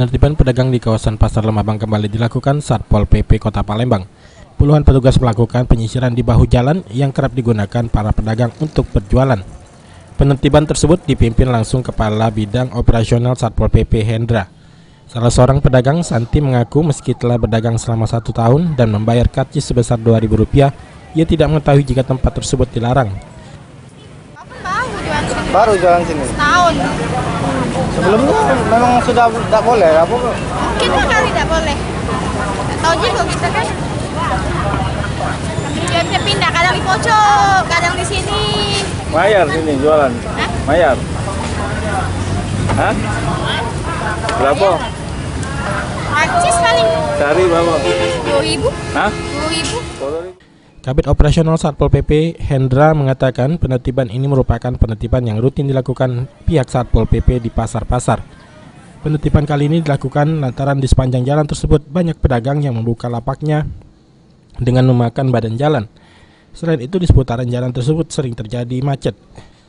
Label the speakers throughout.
Speaker 1: Penertiban pedagang di kawasan Pasar Lemabang kembali dilakukan Satpol PP Kota Palembang. Puluhan petugas melakukan penyisiran di bahu jalan yang kerap digunakan para pedagang untuk berjualan. Penertiban tersebut dipimpin langsung Kepala Bidang Operasional Satpol PP Hendra. Salah seorang pedagang, Santi, mengaku meski telah berdagang selama 1 tahun dan membayar karcis sebesar Rp2.000, ia tidak mengetahui jika tempat tersebut dilarang.
Speaker 2: Baru jualan sini.
Speaker 3: Setahun.
Speaker 2: Sebelumnya memang sudah tidak boleh, apa?
Speaker 3: Mungkin kali tidak boleh. Tahu juga kita kan. Dia pindah kadang di pojok, kadang di sini.
Speaker 2: Bayar sini jualan.
Speaker 3: Hah?
Speaker 2: Bayar. Hah? Berapa?
Speaker 3: Karcis paling
Speaker 2: Cari berapa?
Speaker 3: 2.000.
Speaker 2: Hah?
Speaker 3: 2.000.
Speaker 1: Kabid Operasional Satpol PP Hendra mengatakan penertiban ini merupakan penertiban yang rutin dilakukan pihak Satpol PP di pasar-pasar. Penertiban kali ini dilakukan lantaran di sepanjang jalan tersebut banyak pedagang yang membuka lapaknya dengan memakan badan jalan. Selain itu di seputaran jalan tersebut sering terjadi macet.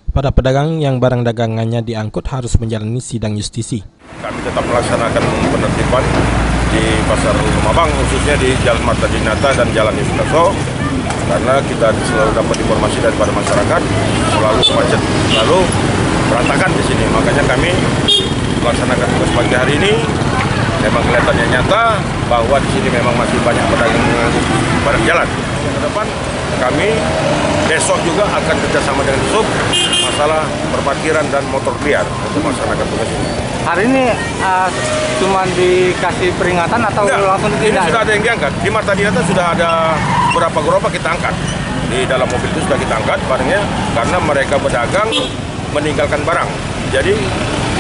Speaker 1: Para pedagang yang barang dagangannya diangkut harus menjalani sidang justisi.
Speaker 4: Kami tetap melaksanakan penertiban di Pasar Lemabang, khususnya di Jalan Marta Dinata dan Jalan Yusudarso, karena kita selalu dapat informasi daripada masyarakat selalu macet, selalu berantakan di sini. Makanya kami melaksanakan tugas pagi hari ini. Memang kelihatannya nyata bahwa di sini memang masih banyak pedagang barang jalan. Ke depan kami besok juga akan kerjasama dengan Sub masalah perparkiran dan motor liar untuk masyarakat tugas ini.
Speaker 2: Hari ini cuma dikasih peringatan atau
Speaker 4: Enggak,
Speaker 2: langsung
Speaker 4: ini
Speaker 2: tidak?
Speaker 4: sudah ada yang diangkat. Di Marta Dinata sudah ada beberapa gerobak kita angkat. Di dalam mobil itu sudah kita angkat barangnya karena mereka berdagang meninggalkan barang. Jadi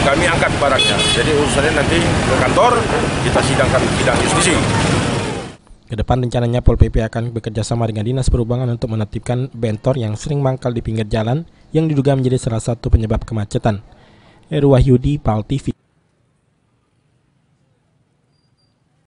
Speaker 4: kami angkat barangnya. Jadi urusannya nanti ke kantor kita sidang justisi.
Speaker 1: Ke depan rencananya Pol PP akan bekerja sama dengan Dinas Perhubungan untuk menertibkan bentor yang sering mangkal di pinggir jalan yang diduga menjadi salah satu penyebab kemacetan. Heru Wahyudi, PAL TV.